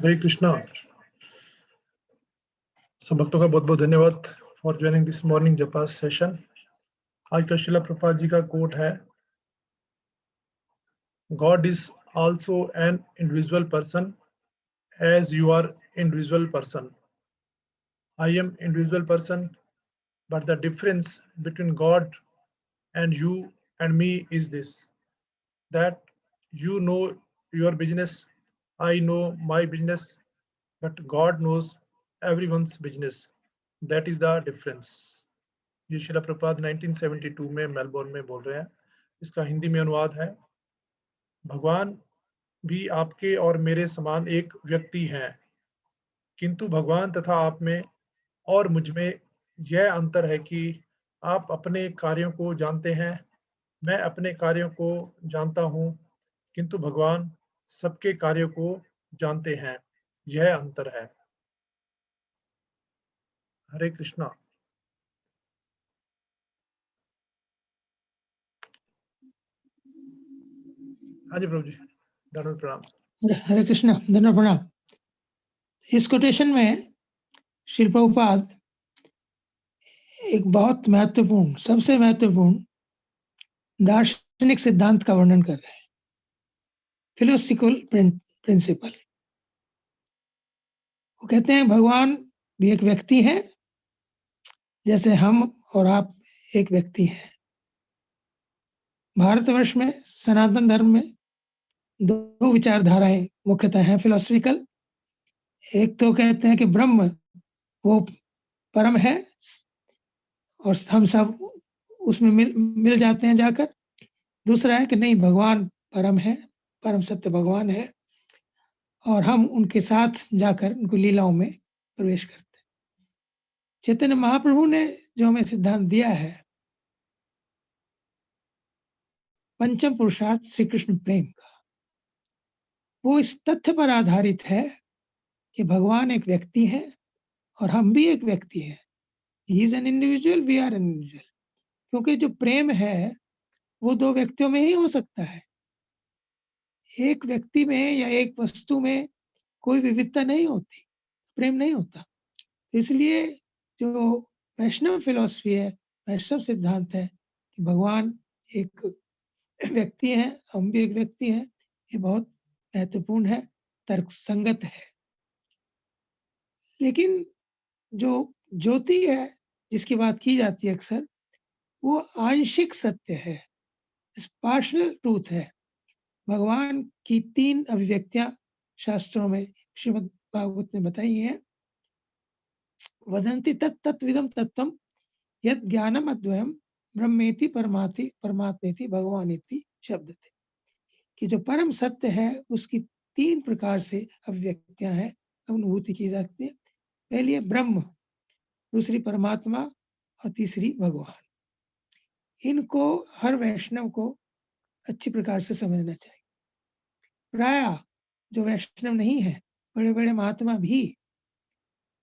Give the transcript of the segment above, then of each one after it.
हरे कृष्णा। सब भक्तों का बहुत बहुत धन्यवाद for joining this morning japa session. आज का श्रीला प्रभुपाद जी का कोट है, God is also an individual person as you are individual person. I am individual person, but the difference between God and you and me is this, that you know your business, I know my business, but God knows everyone's business. That is the difference. ये शिला प्रभुपाद 1972 में Melbourne में बोल रहे हैं। इसका हिंदी में अनुवाद है, भगवान भी आपके और मेरे समान एक व्यक्ति हैं, किंतु भगवान तथा आप में और मुझ में यह अंतर है कि आप अपने कार्यों को जानते हैं, मैं अपने कार्यों को जानता हूँ, किंतु भगवान सबके कार्यों को जानते हैं। यह अंतर है। हरे कृष्णा। हाँ जी प्रभु जी, धन्यवाद, प्रणाम। हरे कृष्णा, धन्यवाद, प्रणाम। इस कोटेशन में श्री प्रभुपाद एक बहुत महत्वपूर्ण, सबसे महत्वपूर्ण दार्शनिक सिद्धांत का वर्णन कर रहे हैं, फिलोसफिकल प्रिंसिपल। वो कहते हैं भगवान भी एक व्यक्ति है, जैसे हम और आप एक व्यक्ति हैं। भारतवर्ष में सनातन धर्म में दो विचारधाराएं मुख्यतः हैं फिलोसफिकल। एक तो कहते हैं कि ब्रह्म वो परम है और हम सब उसमें मिल जाते हैं जाकर। दूसरा है कि नहीं, भगवान परम है, परम सत्य भगवान है और हम उनके साथ जाकर उनको लीलाओं में प्रवेश करते हैं। चैतन्य महाप्रभु ने जो हमें सिद्धांत दिया है, पंचम पुरुषार्थ श्री कृष्ण प्रेम का, वो इस तथ्य पर आधारित है कि भगवान एक व्यक्ति है और हम भी एक व्यक्ति हैं। He is an individual, we are an individual. क्योंकि जो प्रेम है वो दो व्यक्तियों में ही हो सकता है। एक व्यक्ति में या एक वस्तु में कोई विविधता नहीं होती, प्रेम नहीं होता। इसलिए जो वैष्णव फिलॉसफी है, वैष्णव सिद्धांत है कि भगवान एक व्यक्ति है, हम भी एक व्यक्ति हैं, ये बहुत महत्वपूर्ण है, तर्क संगत है। लेकिन जो ज्योति है जिसकी बात की जाती है अक्सर, वो आंशिक सत्य है, पार्शियल ट्रूथ है। भगवान की 3 अभिव्यक्तियां शास्त्रों में श्रीमद् भागवत ने बताई हैं। वदन्ति तत्तत्विदं तत्त्वं यत् ज्ञानम अद्वयम् ब्रह्मेति परमाति परमात्मेति भगवानेति शब्द थे, कि जो परम सत्य है उसकी 3 प्रकार से अभिव्यक्तियां हैं, अनुभूति की जाती है। पहली है ब्रह्म, दूसरी परमात्मा और तीसरी भगवान। इनको हर वैष्णव को अच्छी प्रकार से समझना चाहिए। प्रायः जो वैष्णव नहीं है, बड़े बड़े महात्मा भी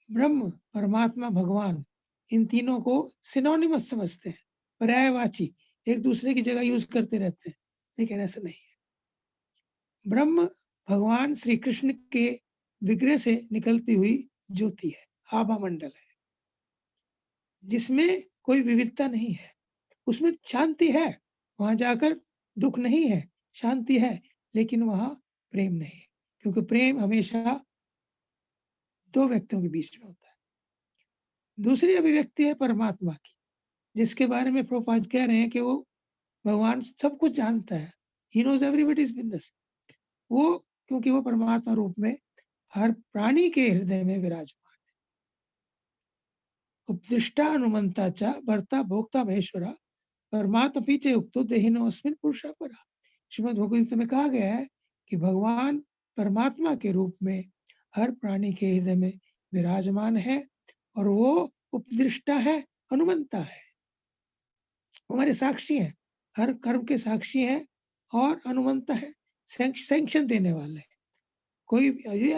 ब्रह्म, परमात्मा, भगवान, इन तीनों को सिनोनिमस समझते हैं, पर्यायवाची, एक दूसरे की जगह यूज करते रहते हैं, लेकिन ऐसा नहीं है। ब्रह्म भगवान श्री कृष्ण के विग्रह से निकलती हुई ज्योति है, आभा मंडल है, जिसमें कोई विविधता नहीं है। उसमें शांति है, वहां जाकर दुख नहीं है, शांति है, लेकिन वहां प्रेम नहीं है, क्योंकि प्रेम हमेशा 2 व्यक्तियों के बीच में होता है। दूसरी अभिव्यक्ति है परमात्मा की, जिसके बारे में प्रभुपाद कह रहे हैं कि वो भगवान सब कुछ जानता है, ही नोज एवरीबॉडीज बिजनेस। वो क्योंकि वो परमात्मा रूप में हर प्राणी के हृदय में विराजमान है। उपदिष्टा अनुमंता च भर्ता भोक्ता महेश्वरा परमात्मा पीछे उक्तो देहिनो अस्मिन् पुरुषा परा। श्रीमद् भगवद में कहा गया है कि भगवान परमात्मा के रूप में हर प्राणी के हृदय में विराजमान है और वो उपदृष्टा है, अनुमंता है, हमारे साक्षी है, हर कर्म के साक्षी है और अनुमंता है, सैंक्शन देने वाले। कोई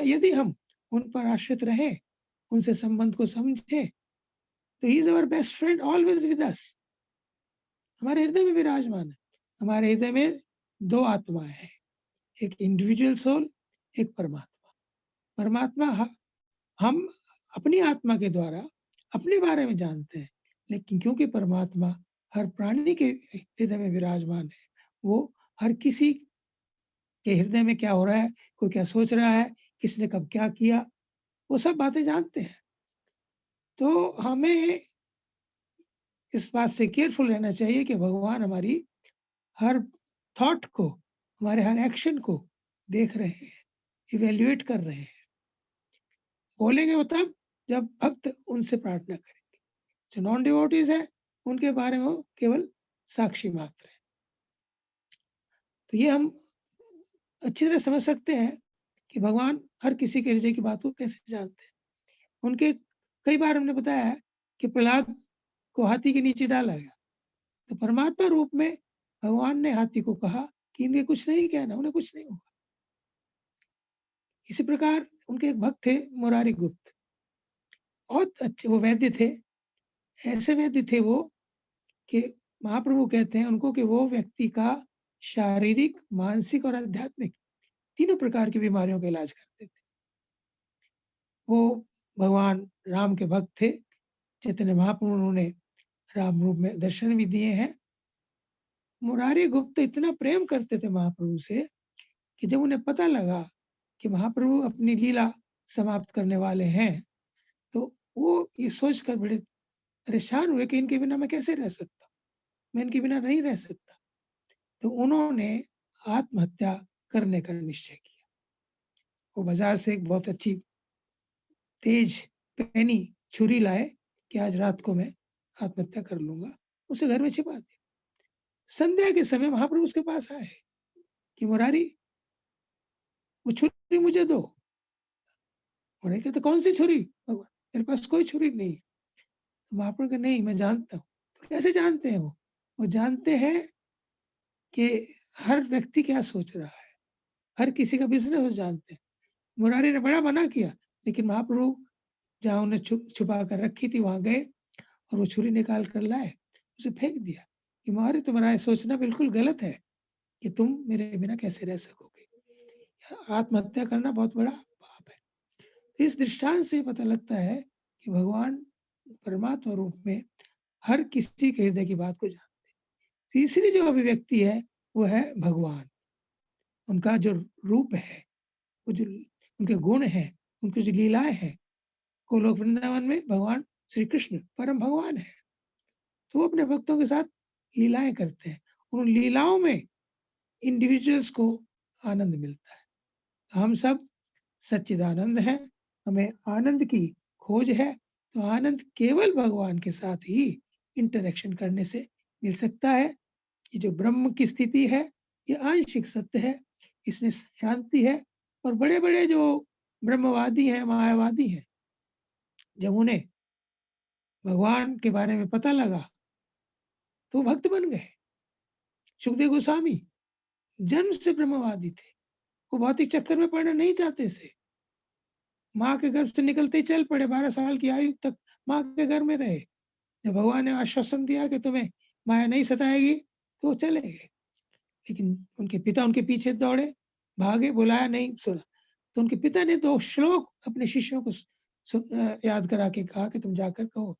यदि हम उन पर आश्रित रहे, उनसे संबंध को समझे, तो he is our best friend, always with us. हमारे हृदय में विराजमान है। हमारे हृदय में 2 आत्माएं हैं, एक इंडिविजुअल सोल, एक परमात्मा। परमात्मा हम अपनी आत्मा के द्वारा अपने बारे में जानते हैं, लेकिन क्योंकि परमात्मा हर प्राणी के हृदय में विराजमान है, वो हर किसी के हृदय में क्या हो रहा है, कोई क्या सोच रहा है, किसने कब क्या किया, वो सब बातें जानते हैं। तो हमें इस बात से केयरफुल रहना चाहिए कि भगवान हमारी हर थॉट को, हमारे हर एक्शन को देख रहे हैं, इवैल्यूएट कर रहे हैं। बोलेंगे वो तब जब भक्त उनसे प्रार्थना करेंगे। जो नॉन डिवोटीज है उनके बारे में वो केवल साक्षी मात्र है। तो ये हम अच्छी तरह समझ सकते हैं कि भगवान हर किसी के हृदय की बात को कैसे जानते हैं। उनके कई बार हमने बताया है कि प्रहलाद को हाथी के नीचे डाला गया, तो परमात्मा रूप में भगवान ने हाथी को कहा कि इनके कुछ नहीं कहना, उन्हें कुछ नहीं होगा। इसी प्रकार उनके एक भक्त थे मुरारी गुप्त, बहुत अच्छे वो वैद्य थे। ऐसे वैद्य थे वो कि महाप्रभु कहते हैं उनको कि वो व्यक्ति का शारीरिक, मानसिक और आध्यात्मिक तीनों प्रकार की बीमारियों का इलाज करते थे। वो भगवान राम के भक्त थे। चैतन्य महाप्रभु उन्होंने राम रूप में दर्शन भी दिए हैं। मुरारी गुप्त इतना प्रेम करते थे महाप्रभु से कि जब उन्हें पता लगा कि महाप्रभु अपनी लीला समाप्त करने वाले हैं, तो वो ये सोचकर बड़े परेशान हुए कि इनके बिना मैं कैसे रह सकता, मैं इनके बिना नहीं रह सकता। तो उन्होंने आत्महत्या करने का निश्चय किया। वो बाजार से एक बहुत अच्छी तेज पैनी छुरी लाए कि आज रात को मैं आत्महत्या कर लूंगा, उसे घर में छिपा दिया। संध्या के समय महाप्रभु उसके पास आए कि मुरारी वो छुरी मुझे दो। मुरारी कहते कौन सी छुरी भगवान, मेरे पास कोई छुरी नहीं। महाप्रभु का नहीं, मैं जानता हूँ। तो कैसे जानते हैं वो जानते हैं कि हर व्यक्ति क्या सोच रहा है, हर किसी का बिजनेस वो जानते हैं। मुरारी ने बड़ा मना किया, लेकिन महाप्रभु जहाँ उन्हें छुपा कर रखी थी वहां गए और वो छुरी निकाल कर लाए, उसे फेंक दिया कि मुरारी तुम्हारा सोचना बिल्कुल गलत है कि तुम मेरे बिना कैसे रह सकोगे। आत्महत्या करना बहुत बड़ा पाप है। तो इस दृष्टांत से पता लगता है कि भगवान परमात्मा रूप में हर किसी के हृदय की बात को जानते हैं। तीसरी जो अभिव्यक्ति है वो है भगवान। उनका जो रूप है, वो जो उनके गुण है, उनकी जो लीलाएं हैं, गोलोक वृंदावन में भगवान श्री कृष्ण परम भगवान है। तो वो अपने भक्तों के साथ लीलाएं करते हैं। उन लीलाओं में इंडिविजुअल्स को आनंद मिलता है। हम सब सच्चिदानंद हैं, हमें आनंद की खोज है, तो आनंद केवल भगवान के साथ ही इंटरेक्शन करने से मिल सकता है। ये जो ब्रह्म की स्थिति है ये आंशिक सत्य है, इसमें शांति है। और बड़े बड़े जो ब्रह्मवादी हैं, मायावादी हैं, जब उन्हें भगवान के बारे में पता लगा तो भक्त बन गए। सुखदेव गोस्वामी जन्म से ब्रह्मवादी थे, वो भौतिक चक्कर में पड़ना नहीं चाहते थे। माँ के गर्भ से निकलते ही चल पड़े, 12 साल की आयु तक माँ के घर में रहे। जब भगवान ने आश्वासन दिया कि तुम्हें माया नहीं सताएगी तो वो चले गए। लेकिन उनके पिता उनके पीछे दौड़े, भागे, बुलाया नहीं सुना। तो उनके पिता ने 2 श्लोक अपने शिष्यों को याद करा के कहा कि तुम जाकर कहो।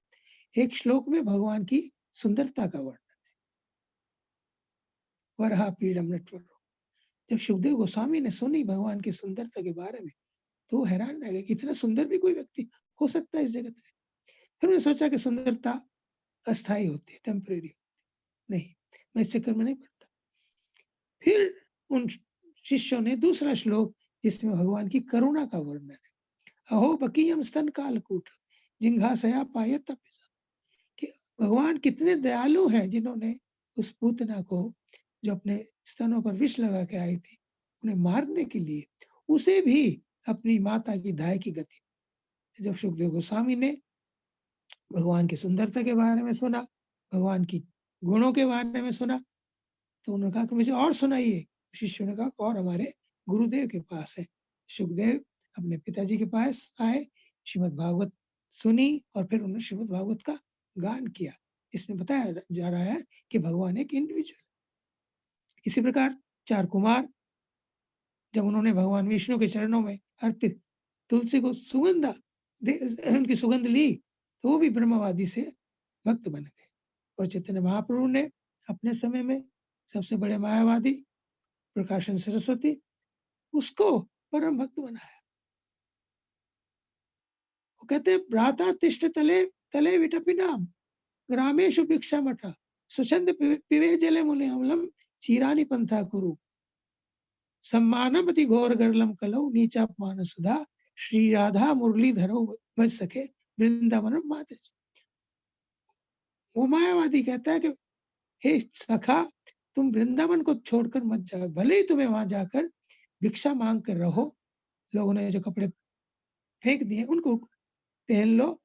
एक श्लोक में भगवान की सुंदरता का वर्णन है, वरहा पीडम नटवरो। जब सुखदेव गोस्वामी ने सुनी भगवान की सुंदरता के बारे में तो वो हैरान रह गए कि इतना सुंदर भी कोई व्यक्ति हो सकता है इस जगत में। फिर उन्होंने सोचा कि सुंदरता अस्थायी होती है, टेम्परेरी होती है, नहीं, मैं इस चक्कर में नहीं पड़ता। फिर उन शिष्यों ने दूसरा श्लोक जिसमें भगवान की करुणा का वर्णन है, अहो बकीयम स्तन कालकूट जिंघासया पायत, कि भगवान कितने दयालु हैं जिन्होंने उस पूतना को जो अपने स्तनों पर विष लगा के आई थी उन्हें मारने के लिए उसे भी अपनी माता की दाई की गति। जब सुखदेव गोस्वामी ने भगवान की सुंदरता के बारे में सुना, भगवान की गुणों के बारे में सुना, तो उन्होंने कहा कि मुझे और सुनाइए। शिष्यों ने कहा और हमारे गुरुदेव के पास है। सुखदेव अपने पिताजी के पास आए, श्रीमद् भागवत सुनी और फिर उन्होंने श्रीमद् भागवत का गान किया। इसमें बताया जा रहा है कि भगवान एक इंडिविजुअल। इसी प्रकार 4 कुमार जब उन्होंने भगवान विष्णु के चरणों में अर्पित तुलसी को उनकी सुगंध ली तो वो भी ब्रह्मवादी से भक्त बन गए। और चैतन्य महाप्रभु ने अपने समय में सबसे बड़े मायावादी प्रकाशन सरस्वती, उसको परम भक्त बनाया। वो कहते हैं भ्राता तिष्ठ तले तले विटपि नाम ग्रामेशु भिक्षा मठा सुचंद पिवे जले मुनि अम्लम चीरानी पंथा कुरु सम्मानमति घोर गर्लम कलौ नीचापमान सुधा श्री राधा मुरलीधरो बज सके वृंदावन माते। वो मायावादी कहता है कि हे सखा, तुम वृंदावन को छोड़कर मत जाओ, भले ही तुम्हें वहां जाकर भिक्षा मांग कर रहो, लोगों ने जो कपड़े फेंक दिए उनको पहन लो,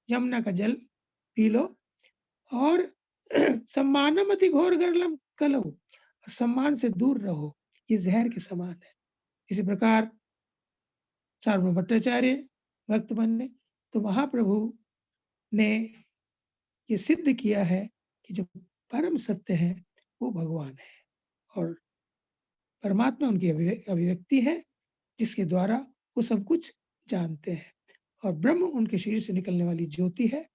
यमुना का जल पी लो, और सम्मानमति घोर गर्लम कलौ, और सम्मान से दूर रहो, ये जहर के समान है। इसी प्रकार सार्वभौम भट्टाचार्य भक्त बनने तो महाप्रभु ने ये सिद्ध किया है कि जो परम सत्य है वो भगवान है, और परमात्मा उनकी अभिव्यक्ति है जिसके द्वारा वो सब कुछ जानते हैं, और ब्रह्म उनके शरीर से निकलने वाली ज्योति है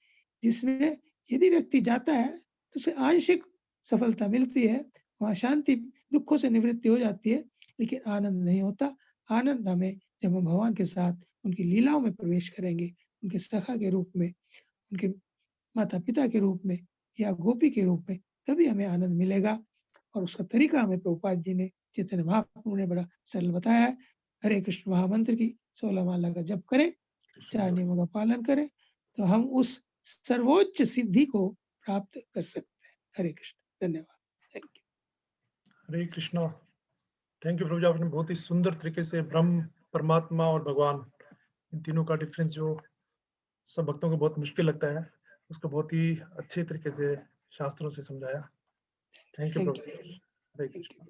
जिसमें यदि व्यक्ति जाता है तो उसे आंशिक सफलता मिलती है, वहाँ शांति, दुखों से निवृत्ति हो जाती है, लेकिन आनंद नहीं होता। आनंद हमें जब हम भगवान के साथ उनकी लीलाओं में प्रवेश करेंगे, उनके सखा के रूप में, उनके माता पिता के रूप में या गोपी के रूप में, तभी हमें आनंद मिलेगा। और उसका तरीका हमें प्रभुपाद जी ने, चैतन्य महाप्रभु ने बड़ा सरल बताया है। हरे कृष्ण महामंत्र की 16 माला का जप करें, 4 नियमों का पालन करें, तो हम उस सर्वोच्च सिद्धि को प्राप्त कर सकते हैं। हरे कृष्ण, धन्यवाद, thank you. Hare Krishna. Thank you प्रभु जी, आपने बहुत ही सुंदर तरीके से ब्रह्म, परमात्मा और भगवान, इन तीनों का डिफरेंस जो सब भक्तों को बहुत मुश्किल लगता है, उसको बहुत ही अच्छे तरीके से शास्त्रों से समझाया। Thank you Prabhu. Hare Krishna.